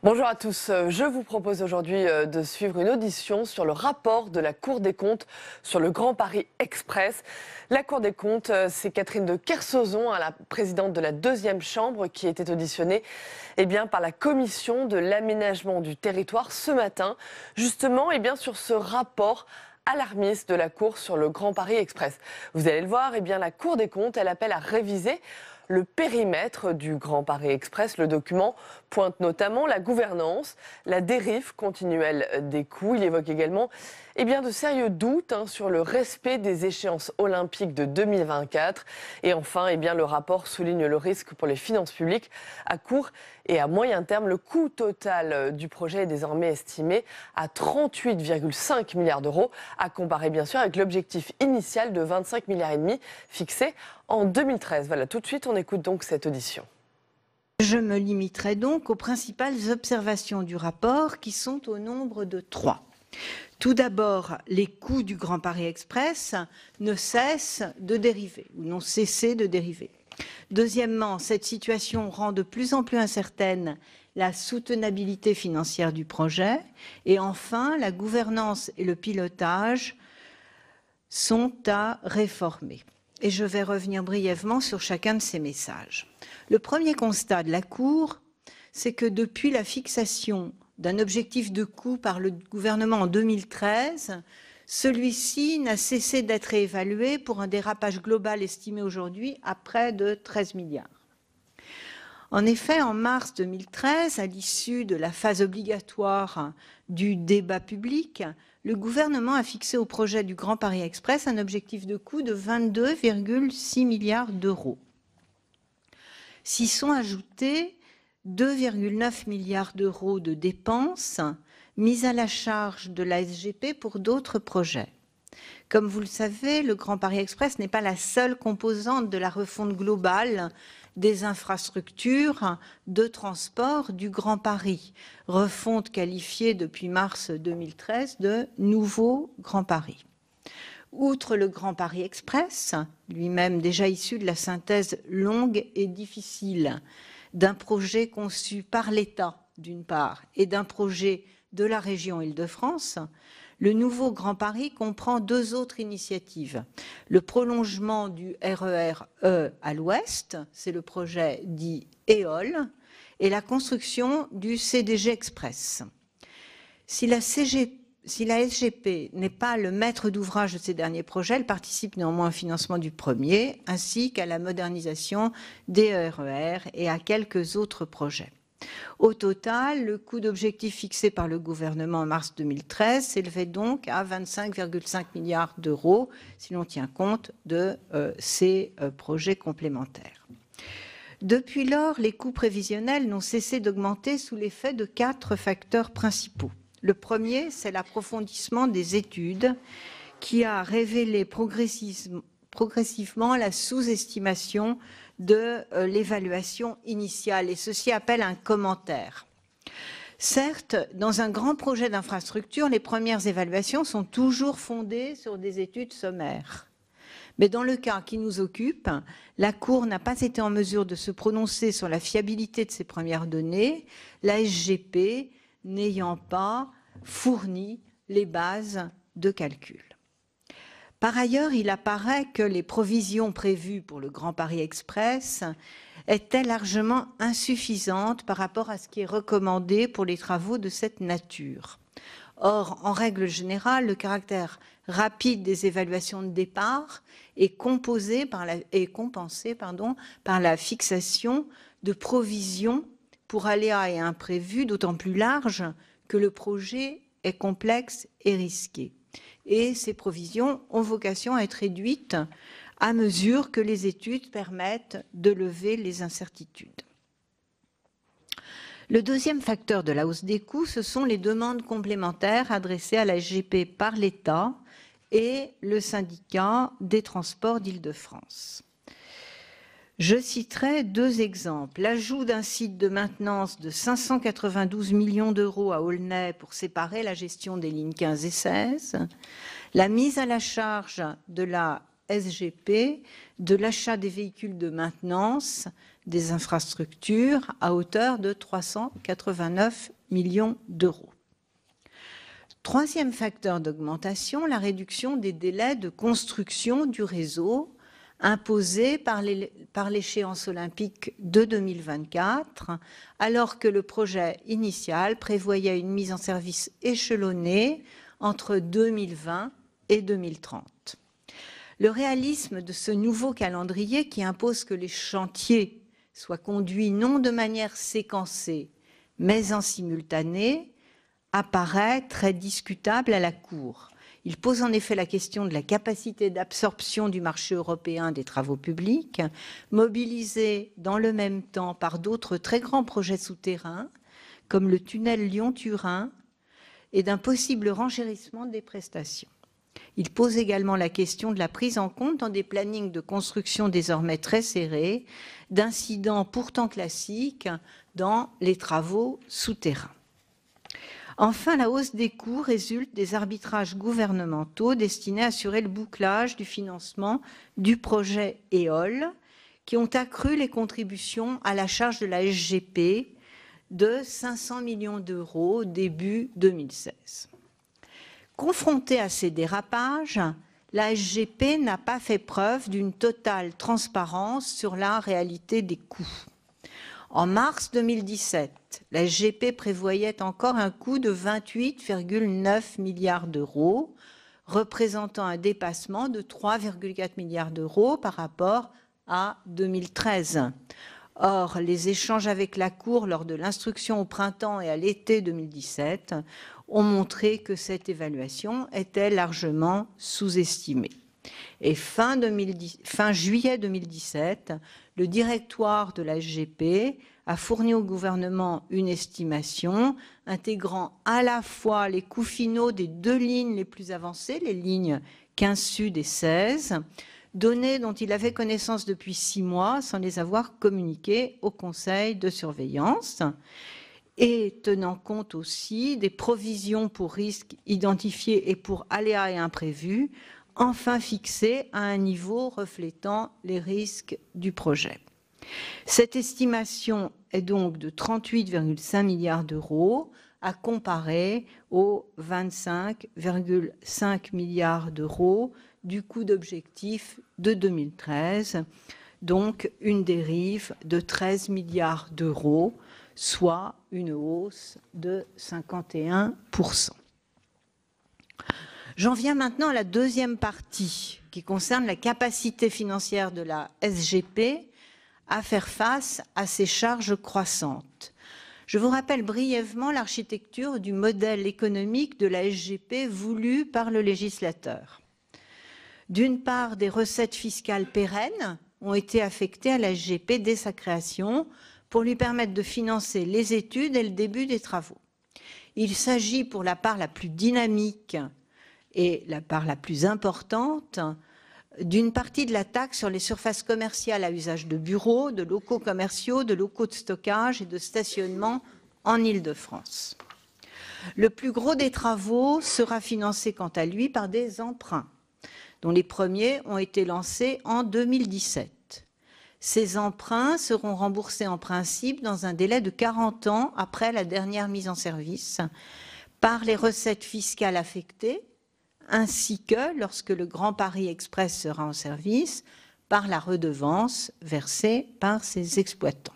Bonjour à tous, je vous propose aujourd'hui de suivre une audition sur le rapport de la Cour des comptes sur le Grand Paris Express. La Cour des comptes, c'est Catherine de Kersozon, la présidente de la deuxième chambre, qui était auditionnée par la commission de l'aménagement du territoire ce matin, justement sur ce rapport alarmiste de la Cour sur le Grand Paris Express. Vous allez le voir, la Cour des comptes, elle appelle à réviser le périmètre du Grand Paris Express. Le document pointe notamment la gouvernance, la dérive continuelle des coûts. Il évoque également de sérieux doutes sur le respect des échéances olympiques de 2024. Et enfin, le rapport souligne le risque pour les finances publiques à court et à moyen terme. Le coût total du projet est désormais estimé à 38,5 milliards d'euros, à comparer bien sûr avec l'objectif initial de 25 milliards et demi fixé en 2013. Voilà, tout de suite, on écoute donc cette audition. Je me limiterai donc aux principales observations du rapport, qui sont au nombre de 3. Tout d'abord, les coûts du Grand Paris Express ne cessent de dériver, ou n'ont cessé de dériver. Deuxièmement, cette situation rend de plus en plus incertaine la soutenabilité financière du projet. Et enfin, la gouvernance et le pilotage sont à réformer. Et je vais revenir brièvement sur chacun de ces messages. Le premier constat de la Cour, c'est que depuis la fixation d'un objectif de coût par le gouvernement en 2013, celui-ci n'a cessé d'être évalué pour un dérapage global estimé aujourd'hui à près de 13 milliards. En effet, en mars 2013, à l'issue de la phase obligatoire du débat public, le gouvernement a fixé au projet du Grand Paris Express un objectif de coût de 22,6 milliards d'euros. S'y sont ajoutés 2,9 milliards d'euros de dépenses mises à la charge de la SGP pour d'autres projets. Comme vous le savez, le Grand Paris Express n'est pas la seule composante de la refonte globale des infrastructures de transport du Grand Paris, refonte qualifiée depuis mars 2013 de Nouveau Grand Paris. Outre le Grand Paris Express, lui-même déjà issu de la synthèse longue et difficile d'un projet conçu par l'État, d'une part, et d'un projet de la région Île-de-France, le nouveau Grand Paris comprend 2 autres initiatives. Le prolongement du RER-E à l'ouest, c'est le projet dit EOL, et la construction du CDG Express. Si la SGP n'est pas le maître d'ouvrage de ces derniers projets, elle participe néanmoins au financement du premier, ainsi qu'à la modernisation des RER et à quelques autres projets. Au total, le coût d'objectif fixé par le gouvernement en mars 2013 s'élevait donc à 25,5 milliards d'euros, si l'on tient compte de ces projets complémentaires. Depuis lors, les coûts prévisionnels n'ont cessé d'augmenter sous l'effet de 4 facteurs principaux. Le premier, c'est l'approfondissement des études qui a révélé progressivement la sous-estimation de l'évaluation initiale, et ceci appelle un commentaire. Certes, dans un grand projet d'infrastructure, les premières évaluations sont toujours fondées sur des études sommaires. Mais dans le cas qui nous occupe, la Cour n'a pas été en mesure de se prononcer sur la fiabilité de ces premières données, la SGP n'ayant pas fourni les bases de calcul. Par ailleurs, il apparaît que les provisions prévues pour le Grand Paris Express étaient largement insuffisantes par rapport à ce qui est recommandé pour les travaux de cette nature. Or, en règle générale, le caractère rapide des évaluations de départ est compensé par la fixation de provisions pour aléas et imprévus, d'autant plus larges que le projet est complexe et risqué. Et ces provisions ont vocation à être réduites à mesure que les études permettent de lever les incertitudes. Le deuxième facteur de la hausse des coûts, ce sont les demandes complémentaires adressées à la SGP par l'État et le syndicat des transports d'Île-de-France. Je citerai 2 exemples. L'ajout d'un site de maintenance de 592 millions d'euros à Aulnay pour séparer la gestion des lignes 15 et 16, la mise à la charge de la SGP de l'achat des véhicules de maintenance des infrastructures à hauteur de 389 millions d'euros. Troisième facteur d'augmentation, la réduction des délais de construction du réseau imposés par l'échéance olympique de 2024, alors que le projet initial prévoyait une mise en service échelonnée entre 2020 et 2030. Le réalisme de ce nouveau calendrier qui impose que les chantiers soient conduits non de manière séquencée, mais en simultané, apparaît très discutable à la Cour. Il pose en effet la question de la capacité d'absorption du marché européen des travaux publics, mobilisé dans le même temps par d'autres très grands projets souterrains, comme le tunnel Lyon-Turin, et d'un possible renchérissement des prestations. Il pose également la question de la prise en compte dans des plannings de construction désormais très serrés, d'incidents pourtant classiques dans les travaux souterrains. Enfin, la hausse des coûts résulte des arbitrages gouvernementaux destinés à assurer le bouclage du financement du projet EOL, qui ont accru les contributions à la charge de la SGP de 500 millions d'euros début 2016. Confrontée à ces dérapages, la SGP n'a pas fait preuve d'une totale transparence sur la réalité des coûts. En mars 2017, la SGP prévoyait encore un coût de 28,9 milliards d'euros, représentant un dépassement de 3,4 milliards d'euros par rapport à 2013. Or, les échanges avec la Cour lors de l'instruction au printemps et à l'été 2017 ont montré que cette évaluation était largement sous-estimée. Et fin juillet 2017, le directoire de la SGP a fourni au gouvernement une estimation intégrant à la fois les coûts finaux des deux lignes les plus avancées, les lignes 15 Sud et 16, données dont il avait connaissance depuis 6 mois sans les avoir communiquées au Conseil de surveillance, et tenant compte aussi des provisions pour risques identifiés et pour aléas et imprévus, enfin fixées à un niveau reflétant les risques du projet. Cette estimation est donc de 38,5 milliards d'euros, à comparer aux 25,5 milliards d'euros du coût d'objectif de 2013, donc une dérive de 13 milliards d'euros, soit une hausse de 51%. J'en viens maintenant à la deuxième partie, qui concerne la capacité financière de la SGP à faire face à ces charges croissantes. Je vous rappelle brièvement l'architecture du modèle économique de la SGP voulu par le législateur. D'une part, des recettes fiscales pérennes ont été affectées à la SGP dès sa création pour lui permettre de financer les études et le début des travaux. Il s'agit pour la part la plus dynamique et la part la plus importante d'une partie de la taxe sur les surfaces commerciales à usage de bureaux, de locaux commerciaux, de locaux de stockage et de stationnement en Île-de-France. Le plus gros des travaux sera financé quant à lui par des emprunts, dont les premiers ont été lancés en 2017. Ces emprunts seront remboursés en principe dans un délai de 40 ans après la dernière mise en service par les recettes fiscales affectées, ainsi que, lorsque le Grand Paris Express sera en service, par la redevance versée par ses exploitants.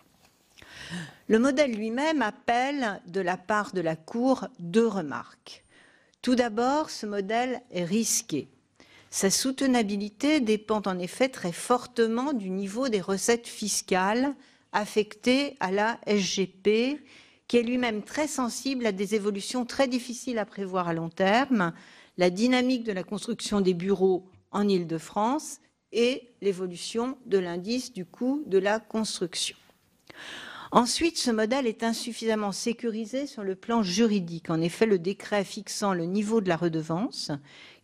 Le modèle lui-même appelle de la part de la Cour 2 remarques. Tout d'abord, ce modèle est risqué. Sa soutenabilité dépend en effet très fortement du niveau des recettes fiscales affectées à la SGP, qui est lui-même très sensible à des évolutions très difficiles à prévoir à long terme, la dynamique de la construction des bureaux en Île-de-France et l'évolution de l'indice du coût de la construction. Ensuite, ce modèle est insuffisamment sécurisé sur le plan juridique. En effet, le décret fixant le niveau de la redevance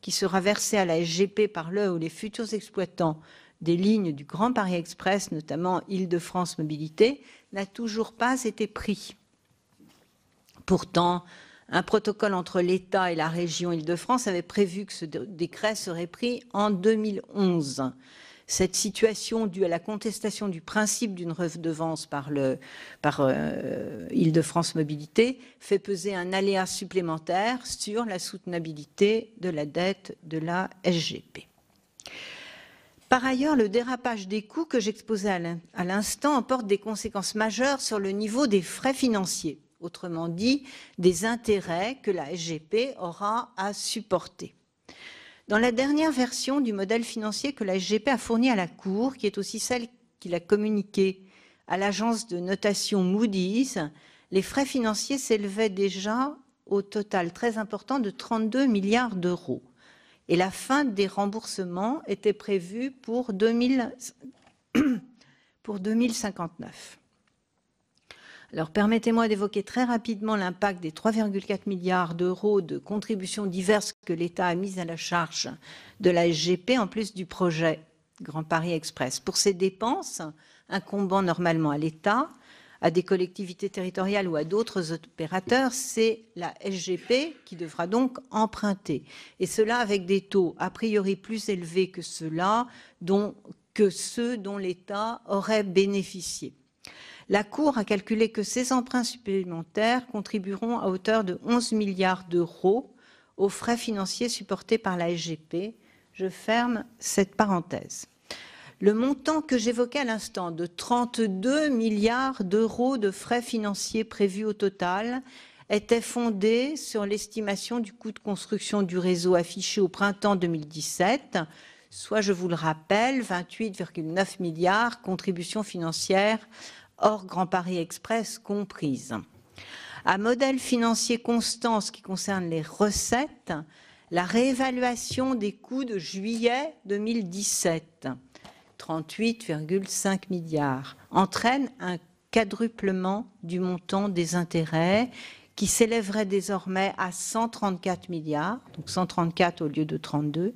qui sera versée à la SGP par le ou les futurs exploitants des lignes du Grand Paris Express, notamment Île-de-France Mobilité, n'a toujours pas été pris. Pourtant, Un protocole entre l'État et la région Île-de-France avait prévu que ce décret serait pris en 2011. Cette situation, due à la contestation du principe d'une redevance par Île-de-France Mobilité, fait peser un aléa supplémentaire sur la soutenabilité de la dette de la SGP. Par ailleurs, le dérapage des coûts que j'exposais à l'instant emporte des conséquences majeures sur le niveau des frais financiers, autrement dit, des intérêts que la SGP aura à supporter. Dans la dernière version du modèle financier que la SGP a fourni à la Cour, qui est aussi celle qu'il a communiquée à l'agence de notation Moody's, les frais financiers s'élevaient déjà au total très important de 32 milliards d'euros. Et la fin des remboursements était prévue pour 2059. Alors, permettez-moi d'évoquer très rapidement l'impact des 3,4 milliards d'euros de contributions diverses que l'État a mises à la charge de la SGP, en plus du projet Grand Paris Express. Pour ces dépenses, incombant normalement à l'État, à des collectivités territoriales ou à d'autres opérateurs, c'est la SGP qui devra donc emprunter. Et cela avec des taux a priori plus élevés que ceux dont l'État aurait bénéficié. La Cour a calculé que ces emprunts supplémentaires contribueront à hauteur de 11 milliards d'euros aux frais financiers supportés par la SGP. Je ferme cette parenthèse. Le montant que j'évoquais à l'instant de 32 milliards d'euros de frais financiers prévus au total était fondé sur l'estimation du coût de construction du réseau affiché au printemps 2017, soit, je vous le rappelle, 28,9 milliards, contributions financières hors Grand Paris Express comprise. À modèle financier constant, ce qui concerne les recettes, la réévaluation des coûts de juillet 2017, 38,5 milliards, entraîne un quadruplement du montant des intérêts qui s'élèverait désormais à 134 milliards, donc 134 au lieu de 32,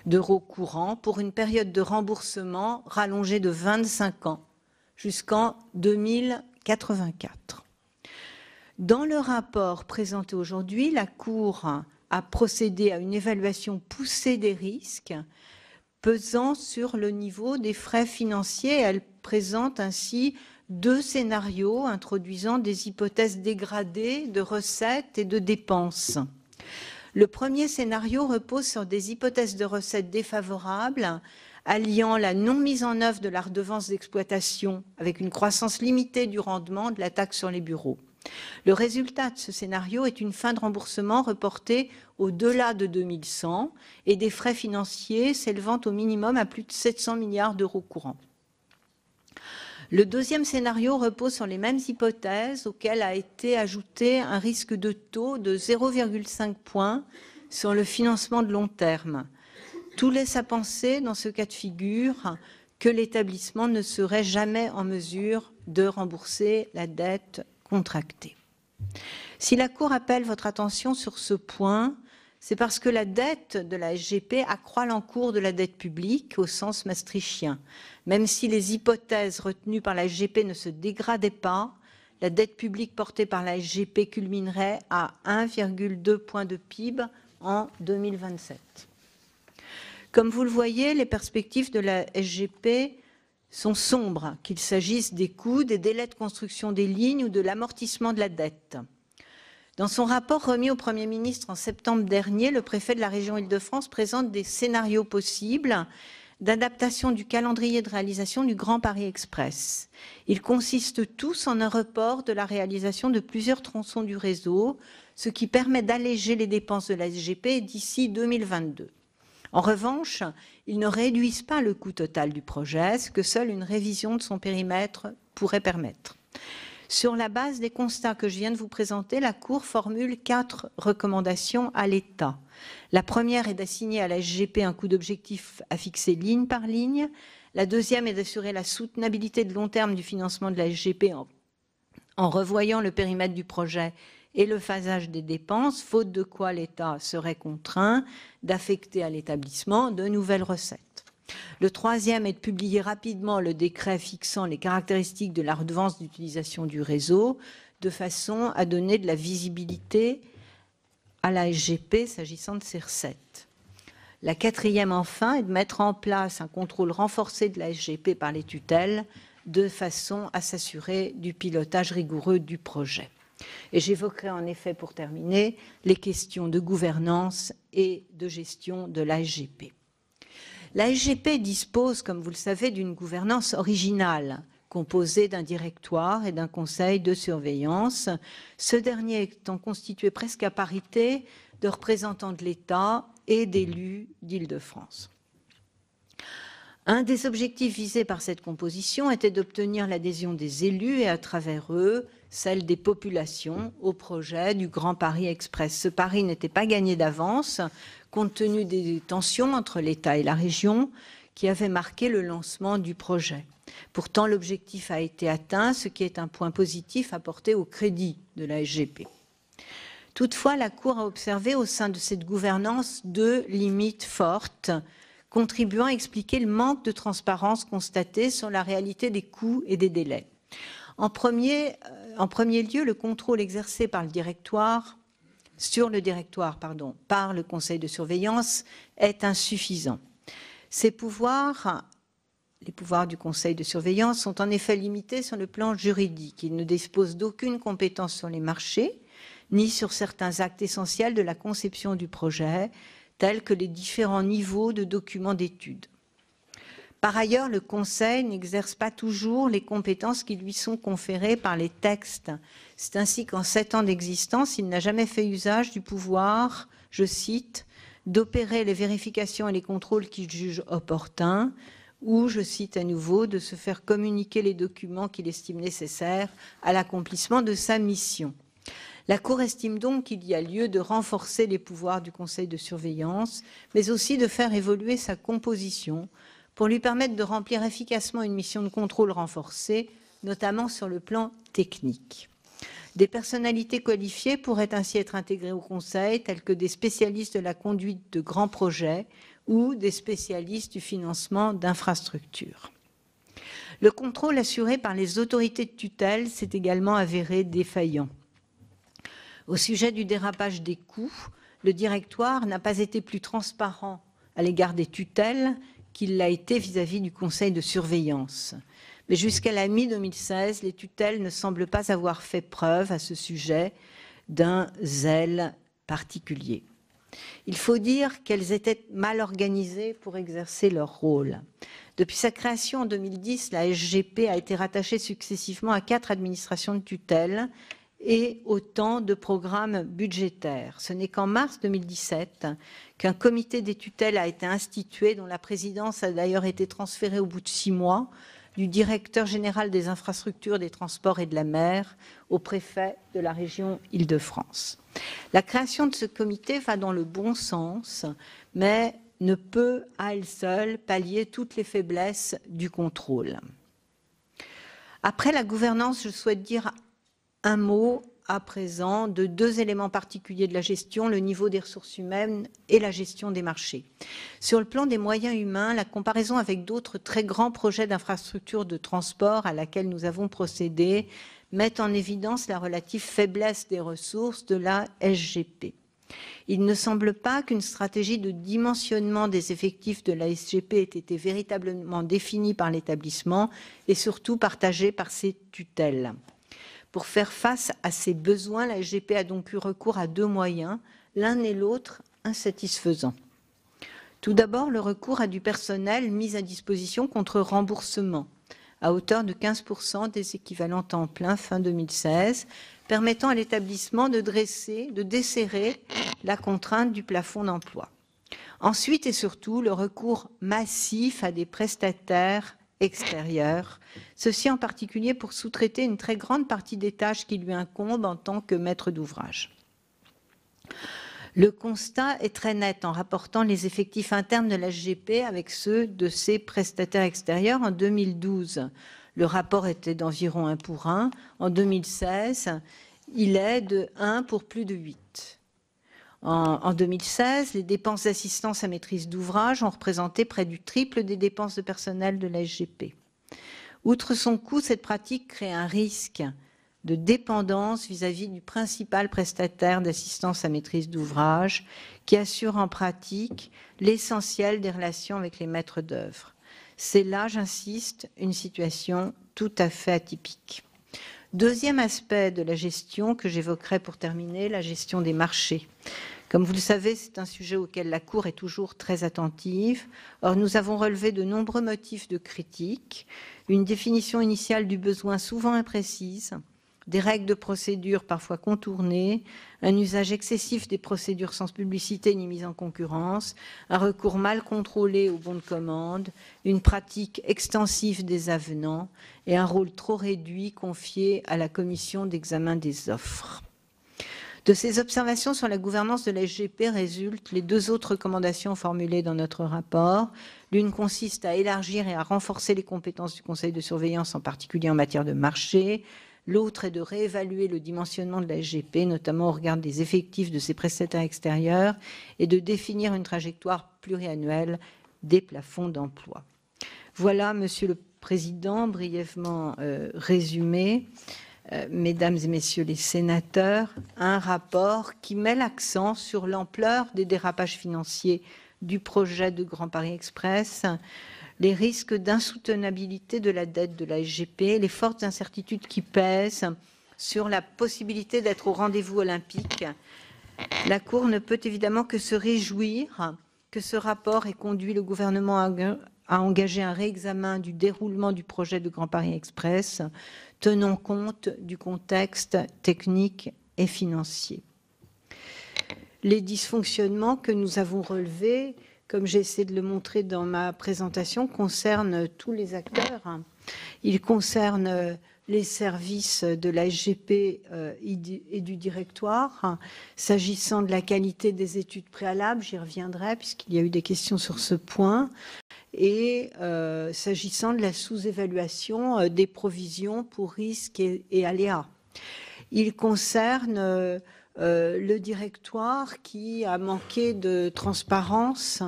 d'euros courants pour une période de remboursement rallongée de 25 ans jusqu'en 2084. Dans le rapport présenté aujourd'hui, la Cour a procédé à une évaluation poussée des risques pesant sur le niveau des frais financiers. Elle présente ainsi 2 scénarios introduisant des hypothèses dégradées de recettes et de dépenses. Le premier scénario repose sur des hypothèses de recettes défavorables alliant la non mise en œuvre de la redevance d'exploitation avec une croissance limitée du rendement de la taxe sur les bureaux. Le résultat de ce scénario est une fin de remboursement reportée au-delà de 2100 et des frais financiers s'élevant au minimum à plus de 700 milliards d'euros courants. Le deuxième scénario repose sur les mêmes hypothèses auxquelles a été ajouté un risque de taux de 0,5 points sur le financement de long terme. Tout laisse à penser, dans ce cas de figure, que l'établissement ne serait jamais en mesure de rembourser la dette contractée. Si la Cour appelle votre attention sur ce point, c'est parce que la dette de la SGP accroît l'encours de la dette publique au sens maastrichtien. Même si les hypothèses retenues par la SGP ne se dégradaient pas, la dette publique portée par la SGP culminerait à 1,2 point de PIB en 2027. Comme vous le voyez, les perspectives de la SGP sont sombres, qu'il s'agisse des coûts, des délais de construction des lignes ou de l'amortissement de la dette. Dans son rapport remis au Premier ministre en septembre dernier, le préfet de la région Île-de-France présente des scénarios possibles d'adaptation du calendrier de réalisation du Grand Paris Express. Ils consistent tous en un report de la réalisation de plusieurs tronçons du réseau, ce qui permet d'alléger les dépenses de la SGP d'ici 2022. En revanche, ils ne réduisent pas le coût total du projet, ce que seule une révision de son périmètre pourrait permettre. Sur la base des constats que je viens de vous présenter, la Cour formule 4 recommandations à l'État. La première est d'assigner à la SGP un coût d'objectif à fixer ligne par ligne. La deuxième est d'assurer la soutenabilité de long terme du financement de la SGP en revoyant le périmètre du projet et le phasage des dépenses, faute de quoi l'État serait contraint d'affecter à l'établissement de nouvelles recettes. Le troisième est de publier rapidement le décret fixant les caractéristiques de la redevance d'utilisation du réseau, de façon à donner de la visibilité à la SGP s'agissant de ces recettes. La quatrième, enfin, est de mettre en place un contrôle renforcé de la SGP par les tutelles de façon à s'assurer du pilotage rigoureux du projet. Et j'évoquerai en effet, pour terminer, les questions de gouvernance et de gestion de la SGP. La SGP dispose, comme vous le savez, d'une gouvernance originale, composée d'un directoire et d'un conseil de surveillance, ce dernier étant constitué presque à parité de représentants de l'État et d'élus d'Île-de-France. Un des objectifs visés par cette composition était d'obtenir l'adhésion des élus et à travers eux, celle des populations au projet du Grand Paris Express. Ce pari n'était pas gagné d'avance, compte tenu des tensions entre l'État et la région qui avaient marqué le lancement du projet. Pourtant, l'objectif a été atteint, ce qui est un point positif apporté au crédit de la SGP. Toutefois, la Cour a observé au sein de cette gouvernance deux limites fortes, contribuant à expliquer le manque de transparence constaté sur la réalité des coûts et des délais. En premier lieu, le contrôle exercé par le directoire, par le conseil de surveillance est insuffisant. Les pouvoirs du conseil de surveillance sont en effet limités sur le plan juridique. Il ne dispose d'aucune compétence sur les marchés, ni sur certains actes essentiels de la conception du projet, tels que les différents niveaux de documents d'études. Par ailleurs, le Conseil n'exerce pas toujours les compétences qui lui sont conférées par les textes. C'est ainsi qu'en 7 ans d'existence, il n'a jamais fait usage du pouvoir, je cite, d'opérer les vérifications et les contrôles qu'il juge opportuns, ou, je cite à nouveau, de se faire communiquer les documents qu'il estime nécessaires à l'accomplissement de sa mission. La Cour estime donc qu'il y a lieu de renforcer les pouvoirs du Conseil de surveillance, mais aussi de faire évoluer sa composition pour lui permettre de remplir efficacement une mission de contrôle renforcée, notamment sur le plan technique. Des personnalités qualifiées pourraient ainsi être intégrées au Conseil, telles que des spécialistes de la conduite de grands projets ou des spécialistes du financement d'infrastructures. Le contrôle assuré par les autorités de tutelle s'est également avéré défaillant. Au sujet du dérapage des coûts, le directoire n'a pas été plus transparent à l'égard des tutelles qu'il l'a été vis-à-vis du conseil de surveillance. Mais jusqu'à la mi-2016, les tutelles ne semblent pas avoir fait preuve à ce sujet d'un zèle particulier. Il faut dire qu'elles étaient mal organisées pour exercer leur rôle. Depuis sa création en 2010, la SGP a été rattachée successivement à 4 administrations de tutelle et autant de programmes budgétaires. Ce n'est qu'en mars 2017 qu'un comité des tutelles a été institué, dont la présidence a d'ailleurs été transférée au bout de 6 mois du directeur général des infrastructures, des transports et de la mer au préfet de la région Île-de-France. La création de ce comité va dans le bon sens, mais ne peut à elle seule pallier toutes les faiblesses du contrôle. Après la gouvernance, je souhaite dire un mot à présent de 2 éléments particuliers de la gestion, le niveau des ressources humaines et la gestion des marchés. Sur le plan des moyens humains, la comparaison avec d'autres très grands projets d'infrastructures de transport à laquelle nous avons procédé met en évidence la relative faiblesse des ressources de la SGP. Il ne semble pas qu'une stratégie de dimensionnement des effectifs de la SGP ait été véritablement définie par l'établissement et surtout partagée par ses tutelles. Pour faire face à ces besoins, la SGP a donc eu recours à 2 moyens, l'un et l'autre insatisfaisants. Tout d'abord, le recours à du personnel mis à disposition contre remboursement, à hauteur de 15% des équivalents temps plein fin 2016, permettant à l'établissement de desserrer la contrainte du plafond d'emploi. Ensuite et surtout, le recours massif à des prestataires extérieurs, ceci en particulier pour sous-traiter une très grande partie des tâches qui lui incombent en tant que maître d'ouvrage. Le constat est très net en rapportant les effectifs internes de la SGP avec ceux de ses prestataires extérieurs. En 2012, le rapport était d'environ 1 pour 1. En 2016, il est de 1 pour plus de 8. En 2016, les dépenses d'assistance à maîtrise d'ouvrage ont représenté près du triple des dépenses de personnel de la SGP. Outre son coût, cette pratique crée un risque de dépendance vis-à-vis du principal prestataire d'assistance à maîtrise d'ouvrage qui assure en pratique l'essentiel des relations avec les maîtres d'œuvre. C'est là, j'insiste, une situation tout à fait atypique. Deuxième aspect de la gestion que j'évoquerai pour terminer, la gestion des marchés. Comme vous le savez, c'est un sujet auquel la Cour est toujours très attentive. Or, nous avons relevé de nombreux motifs de critique, une définition initiale du besoin souvent imprécise, des règles de procédure parfois contournées, un usage excessif des procédures sans publicité ni mise en concurrence, un recours mal contrôlé aux bons de commande, une pratique extensive des avenants et un rôle trop réduit confié à la commission d'examen des offres. De ces observations sur la gouvernance de la SGP résultent les deux autres recommandations formulées dans notre rapport. L'une consiste à élargir et à renforcer les compétences du Conseil de surveillance, en particulier en matière de marché. L'autre est de réévaluer le dimensionnement de la SGP, notamment au regard des effectifs de ses prestataires extérieurs, et de définir une trajectoire pluriannuelle des plafonds d'emploi. Voilà, Monsieur le Président, brièvement résumé. Mesdames et Messieurs les sénateurs, un rapport qui met l'accent sur l'ampleur des dérapages financiers du projet de Grand Paris Express, les risques d'insoutenabilité de la dette de la SGP, les fortes incertitudes qui pèsent sur la possibilité d'être au rendez-vous olympique. La Cour ne peut évidemment que se réjouir que ce rapport ait conduit le gouvernement à engager un réexamen du déroulement du projet de Grand Paris Express, tenant compte du contexte technique et financier. Les dysfonctionnements que nous avons relevés, comme j'ai essayé de le montrer dans ma présentation, concernent tous les acteurs. Ils concernent les services de la SGP et du directoire. S'agissant de la qualité des études préalables, j'y reviendrai puisqu'il y a eu des questions sur ce point. Et s'agissant de la sous-évaluation des provisions pour risques et aléas. Il concerne le directoire qui a manqué de transparence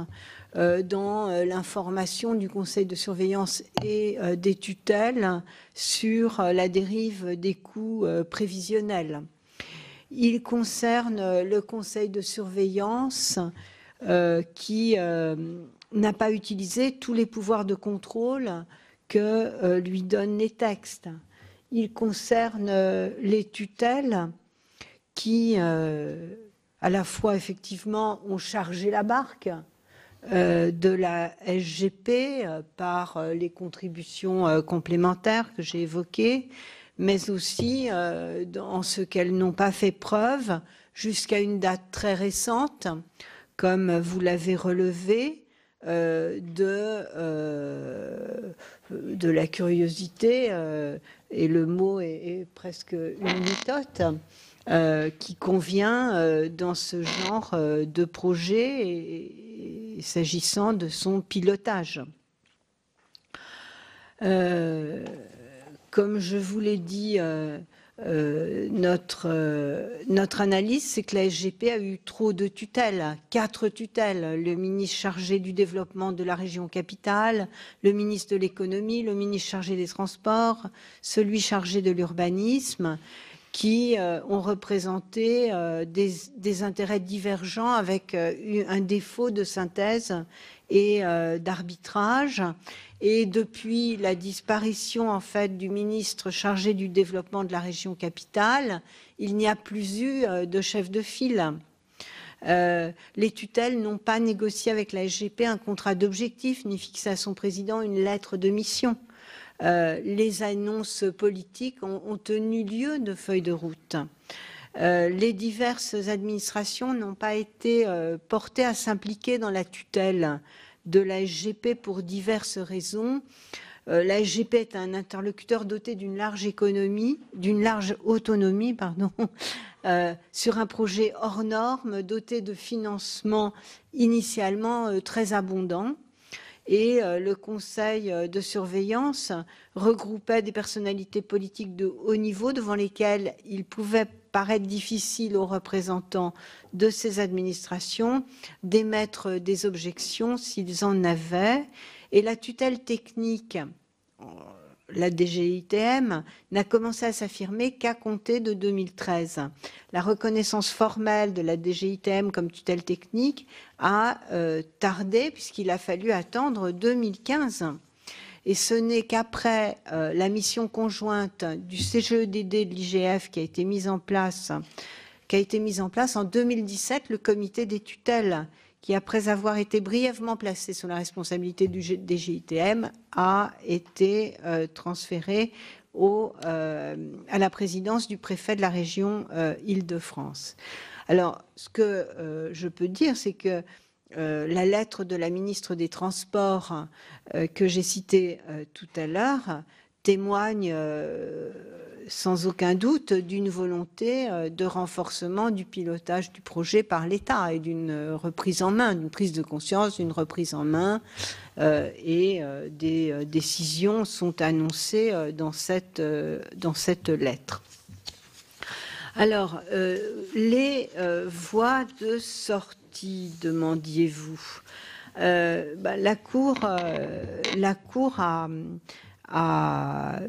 dans l'information du Conseil de surveillance et des tutelles sur la dérive des coûts prévisionnels. Il concerne le Conseil de surveillance qui n'a pas utilisé tous les pouvoirs de contrôle que lui donnent les textes. Il concerne les tutelles qui, à la fois, effectivement, ont chargé la barque de la SGP par les contributions complémentaires que j'ai évoquées, mais aussi en ce qu'elles n'ont pas fait preuve jusqu'à une date très récente, comme vous l'avez relevé, de la curiosité, et le mot est presque une litote, qui convient dans ce genre de projet et s'agissant de son pilotage. Comme je vous l'ai dit, notre analyse, c'est que la SGP a eu trop de tutelles, 4 tutelles, le ministre chargé du développement de la région capitale, le ministre de l'économie, le ministre chargé des transports, celui chargé de l'urbanisme, qui ont représenté des intérêts divergents avec un défaut de synthèse et d'arbitrage. Et depuis la disparition en fait du ministre chargé du développement de la région capitale, il n'y a plus eu de chef de file. Les tutelles n'ont pas négocié avec la SGP un contrat d'objectif ni fixé à son président une lettre de mission. Les annonces politiques ont tenu lieu de feuilles de route. Les diverses administrations n'ont pas été portées à s'impliquer dans la tutelle de la SGP pour diverses raisons. La SGP est un interlocuteur doté d'une large autonomie, sur un projet hors norme, doté de financements initialement très abondants. Et le conseil de surveillance regroupait des personnalités politiques de haut niveau devant lesquelles il pouvait paraître difficile aux représentants de ces administrations d'émettre des objections s'ils en avaient. Et la tutelle technique, la DGITM n'a commencé à s'affirmer qu'à compter de 2013. La reconnaissance formelle de la DGITM comme tutelle technique a tardé puisqu'il a fallu attendre 2015. Et ce n'est qu'après la mission conjointe du CGEDD de l'IGF qui a été mise en place en 2017, le comité des tutelles, qui, après avoir été brièvement placé sous la responsabilité du DGITM, a été transféré à la présidence du préfet de la région Île-de-France. Alors, ce que je peux dire, c'est que la lettre de la ministre des Transports que j'ai citée tout à l'heure témoigne sans aucun doute d'une volonté de renforcement du pilotage du projet par l'État et d'une reprise en main, d'une prise de conscience, d'une reprise en main, et des décisions sont annoncées dans cette lettre. Alors, les voies de sortie, demandiez-vous. La Cour a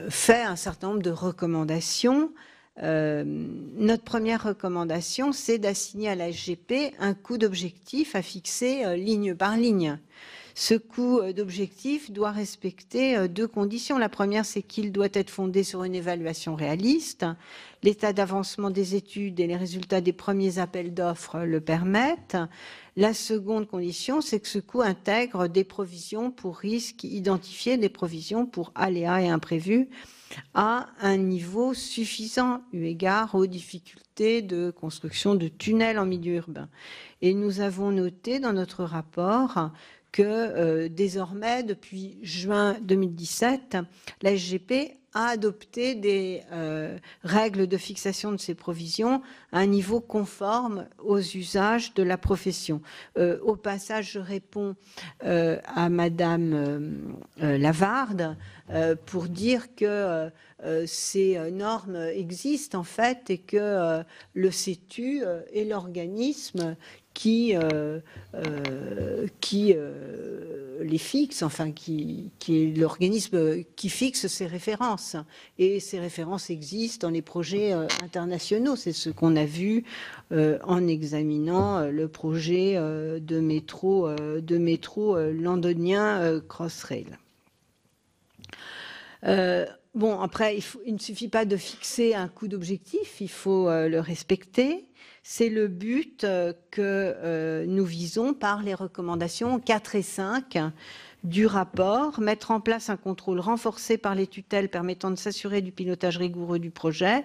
fait un certain nombre de recommandations. Notre première recommandation, c'est d'assigner à la SGP un coût d'objectif à fixer ligne par ligne. Ce coût d'objectif doit respecter deux conditions. La première, c'est qu'il doit être fondé sur une évaluation réaliste. L'état d'avancement des études et les résultats des premiers appels d'offres le permettent. La seconde condition, c'est que ce coût intègre des provisions pour risques identifiés, des provisions pour aléas et imprévus à un niveau suffisant eu égard aux difficultés de construction de tunnels en milieu urbain. Et nous avons noté dans notre rapport que désormais, depuis juin 2017, la SGP a adopté des règles de fixation de ces provisions à un niveau conforme aux usages de la profession. Au passage, je réponds à Madame Lavarde pour dire que ces normes existent en fait et que le CETU est l'organisme qui les fixe, enfin qui est l'organisme qui fixe ces références. Et ces références existent dans les projets internationaux. C'est ce qu'on a vu en examinant le projet de métro londonien Crossrail. Bon, après, il ne suffit pas de fixer un coût d'objectif, il faut le respecter. C'est le but que nous visons par les recommandations 4 et 5 du rapport. Mettre en place un contrôle renforcé par les tutelles permettant de s'assurer du pilotage rigoureux du projet.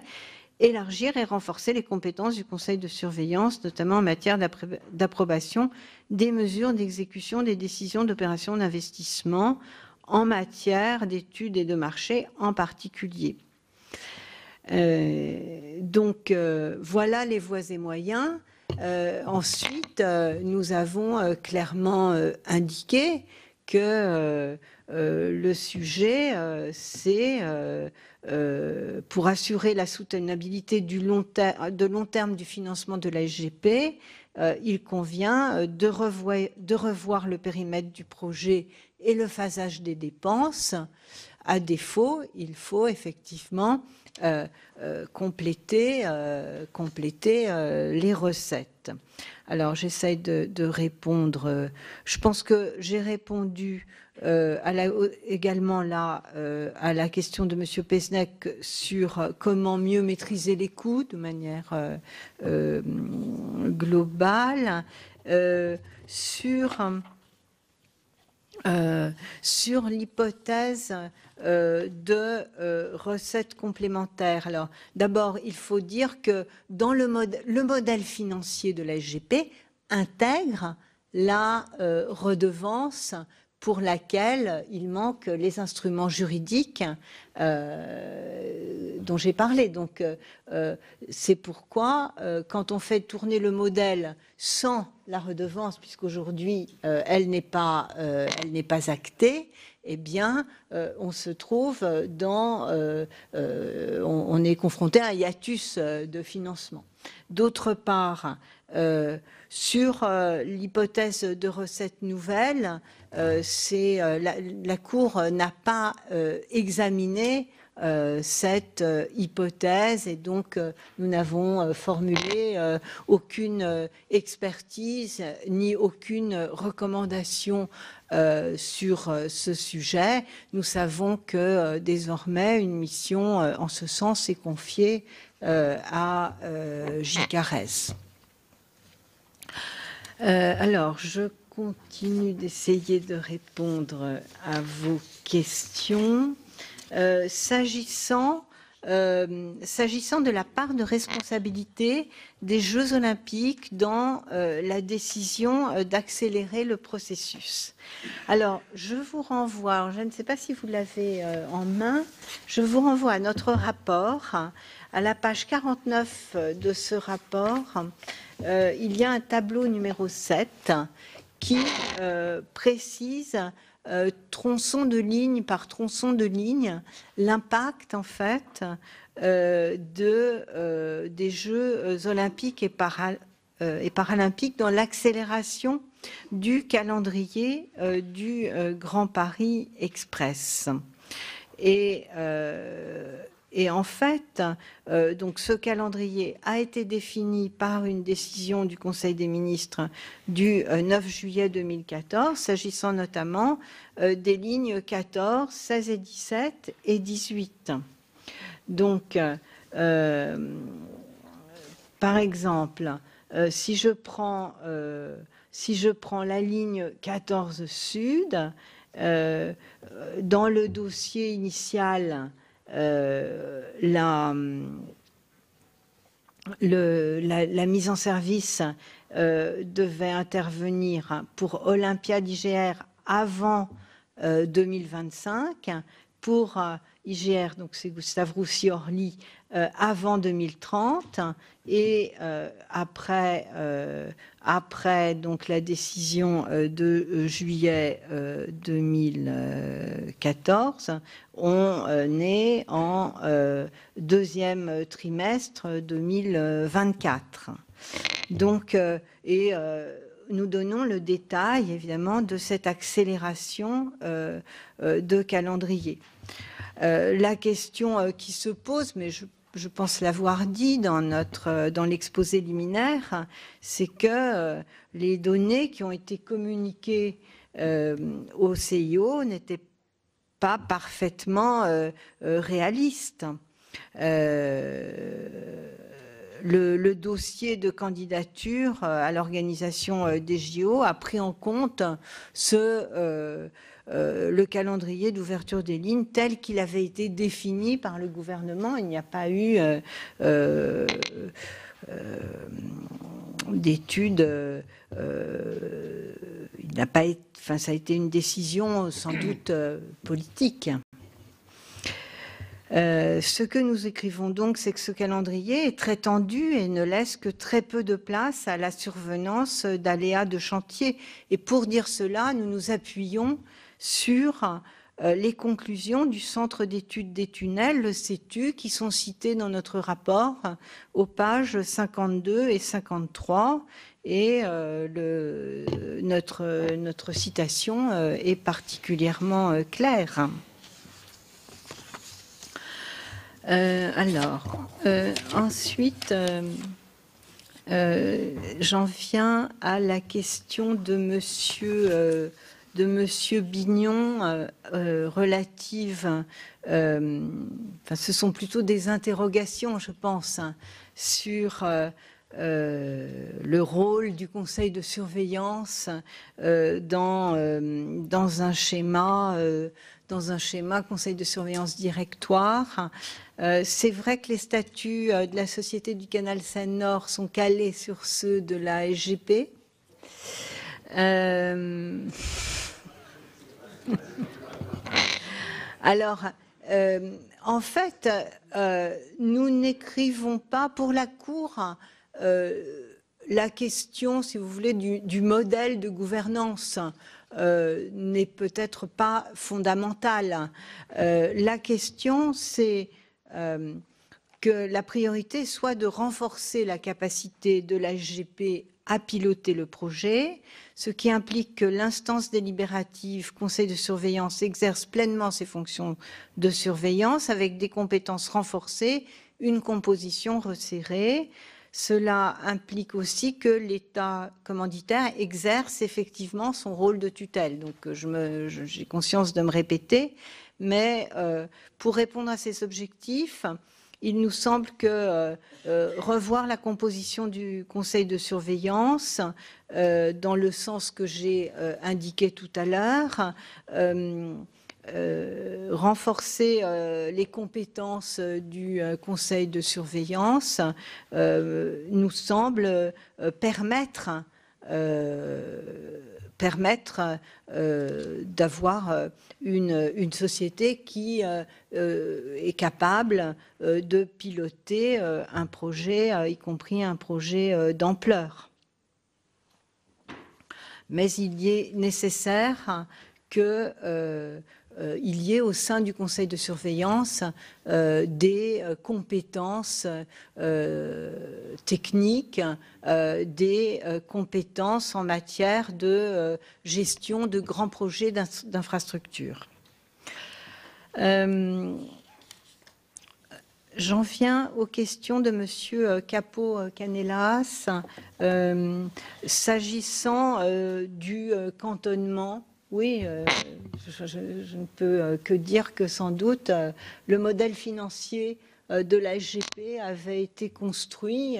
Élargir et renforcer les compétences du conseil de surveillance, notamment en matière d'approbation des mesures d'exécution des décisions d'opération d'investissement en matière d'études et de marché en particulier. Donc, voilà les voies et moyens. Ensuite, nous avons clairement indiqué que le sujet, c'est pour assurer la soutenabilité de long terme du financement de la SGP, il convient de revoir le périmètre du projet et le phasage des dépenses. À défaut, il faut effectivement compléter les recettes. Alors, j'essaie de répondre. Je pense que j'ai répondu également là à la question de M. Pesnec sur comment mieux maîtriser les coûts de manière globale. Sur l'hypothèse de recettes complémentaires. Alors, d'abord, il faut dire que dans le modèle financier de la SGP intègre la redevance pour laquelle il manque les instruments juridiques dont j'ai parlé. Donc, c'est pourquoi, quand on fait tourner le modèle sans la redevance, puisqu'aujourd'hui, elle n'est pas actée, eh bien, on se trouve on est confronté à un hiatus de financement. D'autre part, sur l'hypothèse de recettes nouvelles, la Cour n'a pas examiné cette hypothèse et donc nous n'avons formulé aucune expertise ni aucune recommandation sur ce sujet. Nous savons que désormais une mission en ce sens est confiée à JCARES. Alors, je continue d'essayer de répondre à vos questions. S'agissant de la part de responsabilité des Jeux Olympiques dans la décision d'accélérer le processus. Alors, je vous renvoie, je ne sais pas si vous l'avez en main, je vous renvoie à notre rapport, à la page 49 de ce rapport. Il y a un tableau numéro 7 qui précise tronçon de ligne par tronçon de ligne, l'impact en fait des Jeux olympiques et paralympiques dans l'accélération du calendrier du Grand Paris Express. Et en fait, donc ce calendrier a été défini par une décision du Conseil des ministres du 9 juillet 2014, s'agissant notamment des lignes 14, 16 et 17 et 18. Donc, par exemple, si je prends la ligne 14 sud, dans le dossier initial, la mise en service devait intervenir pour Olympiade IGR avant 2025, pour IGR, donc c'est Gustave Roussy-Orly, avant 2030, et après donc la décision de juillet 2014, on est en deuxième trimestre 2024. Donc, nous donnons le détail, évidemment, de cette accélération de calendrier. La question qui se pose, mais je pense l'avoir dit dans l'exposé liminaire, c'est que les données qui ont été communiquées au CIO n'étaient pas parfaitement réalistes. Le dossier de candidature à l'organisation des JO a pris en compte le calendrier d'ouverture des lignes tel qu'il avait été défini par le gouvernement. Il n'y a pas eu d'études. Il n'a pas été, enfin, ça a été une décision sans doute politique. Ce que nous écrivons donc, c'est que ce calendrier est très tendu et ne laisse que très peu de place à la survenance d'aléas de chantier. Et pour dire cela, nous nous appuyons sur les conclusions du Centre d'études des tunnels, le CETU, qui sont citées dans notre rapport aux pages 52 et 53. Et notre citation est particulièrement claire. Ensuite, j'en viens à la question de Monsieur Bignon relative, ce sont plutôt des interrogations, je pense, sur le rôle du Conseil de surveillance dans un schéma Conseil de surveillance directoire. C'est vrai que les statuts de la Société du Canal Seine-Nord sont calés sur ceux de la SGP. Alors, En fait, nous n'écrivons pas pour la Cour la question, si vous voulez, du modèle de gouvernance n'est peut-être pas fondamentale. La question, c'est que la priorité soit de renforcer la capacité de la SGP à piloter le projet, ce qui implique que l'instance délibérative, conseil de surveillance, exerce pleinement ses fonctions de surveillance avec des compétences renforcées, une composition resserrée. Cela implique aussi que l'État commanditaire exerce effectivement son rôle de tutelle. Donc j'ai conscience de me répéter, mais pour répondre à ces objectifs, il nous semble que revoir la composition du conseil de surveillance dans le sens que j'ai indiqué tout à l'heure, renforcer les compétences du conseil de surveillance nous semble permettre d'avoir une société qui est capable de piloter un projet, y compris un projet d'ampleur. Mais il est nécessaire que il y ait au sein du conseil de surveillance des compétences techniques, des compétences en matière de gestion de grands projets d'infrastructure. J'en viens aux questions de M. Capot-Canelas. S'agissant du cantonnement, oui, je ne peux que dire que sans doute le modèle financier de la SGP avait été construit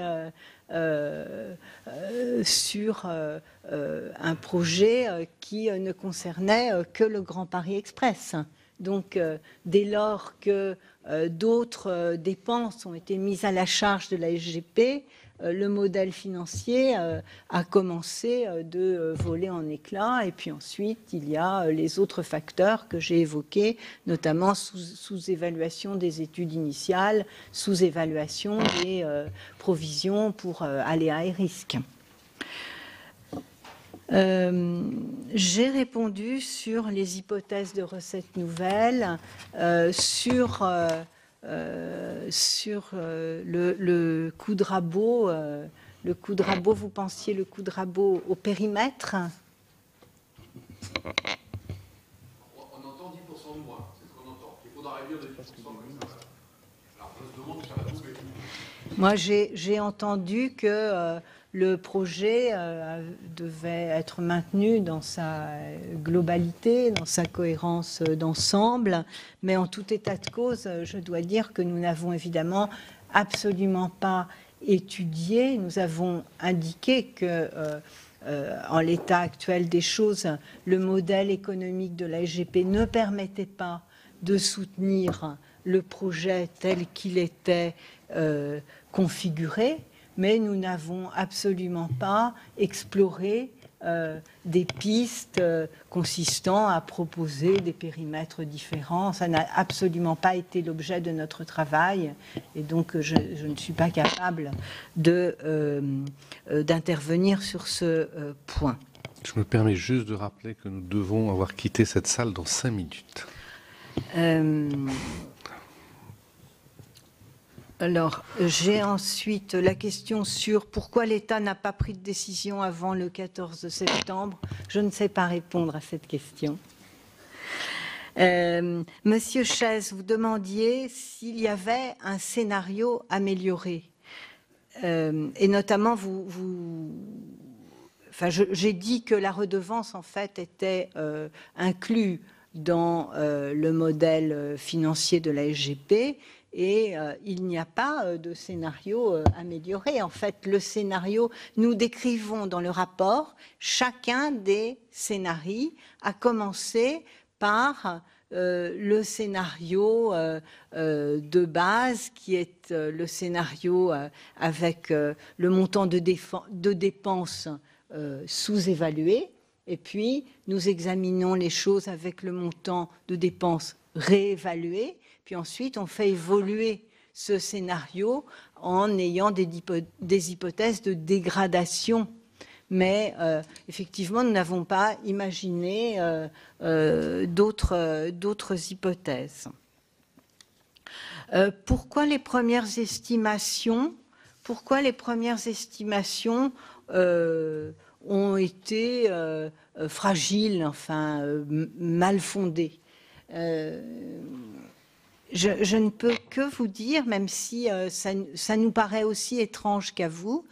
sur un projet qui ne concernait que le Grand Paris Express. Donc, dès lors que d'autres dépenses ont été mises à la charge de la SGP, le modèle financier a commencé de voler en éclats. Et puis ensuite, il y a les autres facteurs que j'ai évoqués, notamment sous-évaluation des études initiales, sous-évaluation des provisions pour aléas et risques. J'ai répondu sur les hypothèses de recettes nouvelles, sur le coup de rabot. Le coup de rabot, vous pensiez le coup de rabot au périmètre? On entend 10% de moins, c'est ce qu'on entend. Il faudra réduire de 10%. Alors on se demande si ça va tomber. Moi, j'ai entendu que le projet devait être maintenu dans sa globalité, dans sa cohérence d'ensemble. Mais en tout état de cause, je dois dire que nous n'avons évidemment absolument pas étudié. Nous avons indiqué que, en l'état actuel des choses, le modèle économique de la SGP ne permettait pas de soutenir le projet tel qu'il était configuré. Mais nous n'avons absolument pas exploré des pistes consistant à proposer des périmètres différents. Ça n'a absolument pas été l'objet de notre travail, et donc je ne suis pas capable d'intervenir sur ce point. Je me permets juste de rappeler que nous devons avoir quitté cette salle dans 5 minutes. Alors, j'ai ensuite la question sur pourquoi l'État n'a pas pris de décision avant le 14 septembre. Je ne sais pas répondre à cette question. Monsieur Chaise, vous demandiez s'il y avait un scénario amélioré. Et notamment, j'ai dit que la redevance, en fait, était inclue dans le modèle financier de la SGP. Et il n'y a pas de scénario amélioré. En fait, le scénario, nous décrivons dans le rapport chacun des scénarios, à commencer par le scénario de base, qui est le scénario avec le montant de dépenses sous-évalué. Et puis, nous examinons les choses avec le montant de dépenses réévalué. puis ensuite on fait évoluer ce scénario en ayant des hypothèses de dégradation. Mais effectivement, nous n'avons pas imaginé d'autres hypothèses. Pourquoi les premières estimations ont été fragiles, enfin mal fondées? Je ne peux que vous dire, même si ça nous paraît aussi étrange qu'à vous,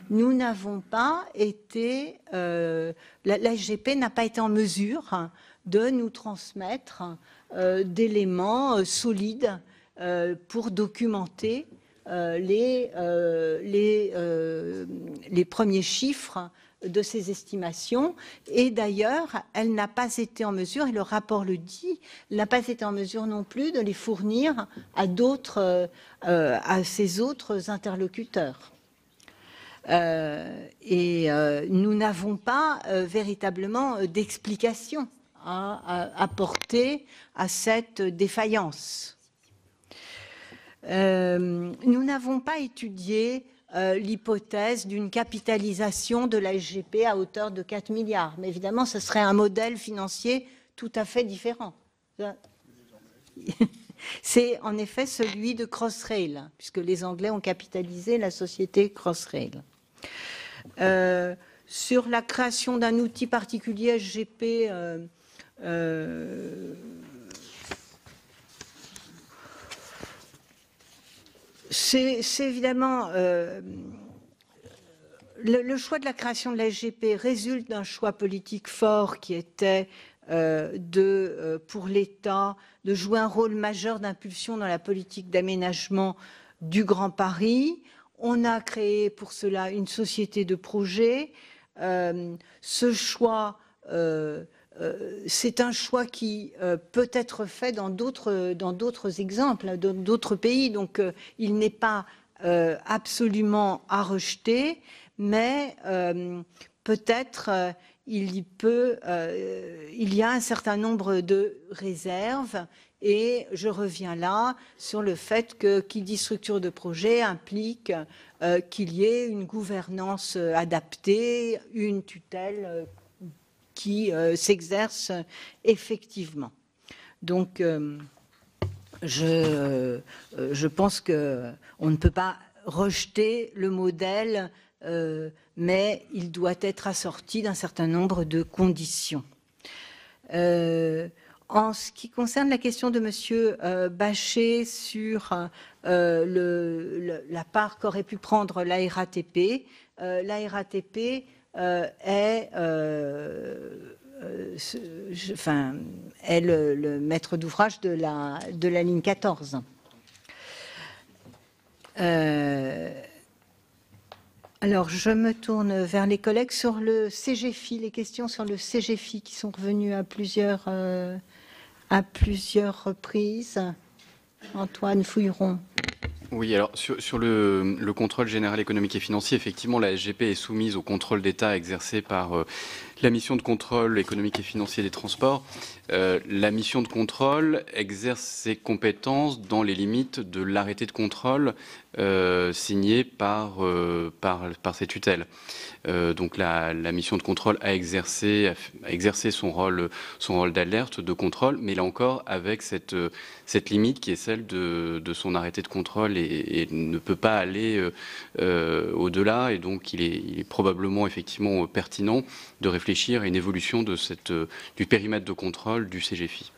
nous n'avons pas été, la SGP n'a pas été en mesure de nous transmettre d'éléments solides pour documenter les premiers chiffres de ces estimations. Et d'ailleurs, elle n'a pas été en mesure, et le rapport le dit, elle n'a pas été en mesure non plus de les fournir à ses autres interlocuteurs. Nous n'avons pas véritablement d'explication à apporter à cette défaillance. Nous n'avons pas étudié l'hypothèse d'une capitalisation de la SGP à hauteur de 4 milliards. Mais évidemment, ce serait un modèle financier tout à fait différent. C'est en effet celui de Crossrail, puisque les Anglais ont capitalisé la société Crossrail. Sur la création d'un outil particulier SGP, c'est évidemment le choix de la création de la SGP résulte d'un choix politique fort qui était pour l'État de jouer un rôle majeur d'impulsion dans la politique d'aménagement du Grand Paris. On a créé pour cela une société de projet. Ce choix, c'est un choix qui peut être fait dans d'autres exemples, dans d'autres pays. Donc, il n'est pas absolument à rejeter, mais peut-être il y a un certain nombre de réserves. Et je reviens là sur le fait que qui dit structure de projet implique qu'il y ait une gouvernance adaptée, une tutelle qui s'exerce effectivement. Donc, je pense qu'on ne peut pas rejeter le modèle, mais il doit être assorti d'un certain nombre de conditions. En ce qui concerne la question de Monsieur Bachet sur la part qu'aurait pu prendre la RATP, est le maître d'ouvrage de la ligne 14. Alors, je me tourne vers les collègues sur le CGFI, les questions sur le CGFI qui sont revenues à plusieurs reprises. Antoine Fouilleron. Oui, alors sur le contrôle général économique et financier, effectivement, la SGP est soumise au contrôle d'État exercé par la mission de contrôle économique et financier des transports. La mission de contrôle exerce ses compétences dans les limites de l'arrêté de contrôle signé par ses tutelles. Donc la mission de contrôle a exercé son rôle d'alerte, de contrôle, mais là encore avec cette limite qui est celle de son arrêté de contrôle et ne peut pas aller au-delà. Et donc il est probablement effectivement pertinent de réfléchir à une évolution du périmètre de contrôle du CGFI.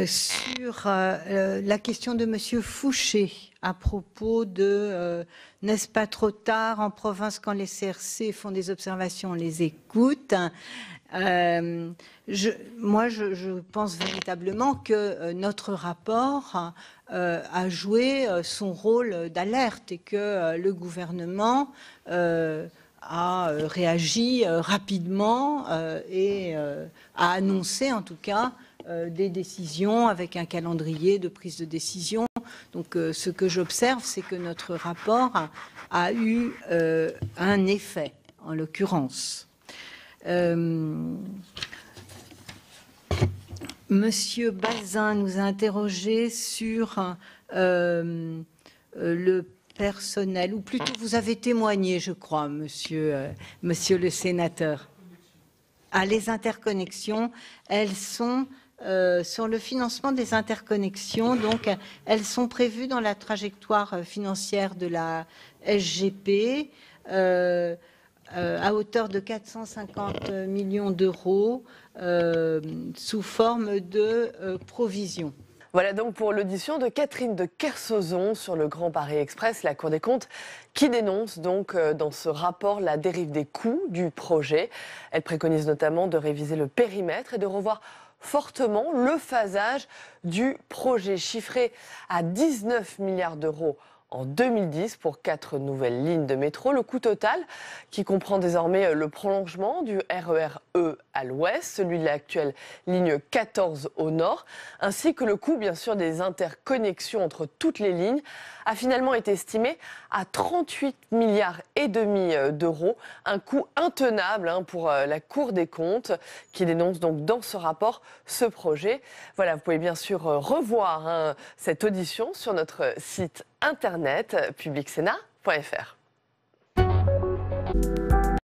Sur la question de Monsieur Fouché à propos de n'est-ce pas trop tard en province quand les CRC font des observations, on les écoute. Je pense véritablement que notre rapport a joué son rôle d'alerte et que le gouvernement a réagi rapidement et a annoncé en tout cas des décisions avec un calendrier de prise de décision. Donc ce que j'observe, c'est que notre rapport a eu un effet, en l'occurrence. Monsieur Bazin nous a interrogé sur le personnel, ou plutôt vous avez témoigné, je crois, monsieur le sénateur. Ah, les interconnexions, elles sont sur le financement des interconnexions, donc elles sont prévues dans la trajectoire financière de la SGP à hauteur de 450 millions d'euros sous forme de provision. Voilà donc pour l'audition de Catherine de Kersozon sur le Grand Paris Express, la Cour des comptes qui dénonce donc dans ce rapport la dérive des coûts du projet. Elle préconise notamment de réviser le périmètre et de revoir fortement le phasage du projet chiffré à 19 milliards d'euros en 2010 pour 4 nouvelles lignes de métro. Le coût total, qui comprend désormais le prolongement du RER-E à l'ouest, celui de l'actuelle ligne 14 au nord, ainsi que le coût, bien sûr, des interconnexions entre toutes les lignes, a finalement été estimé à 38 milliards et demi d'euros. Un coût intenable pour la Cour des comptes, qui dénonce donc dans ce rapport ce projet. Voilà, vous pouvez bien sûr revoir cette audition sur notre site internet publicsénat.fr.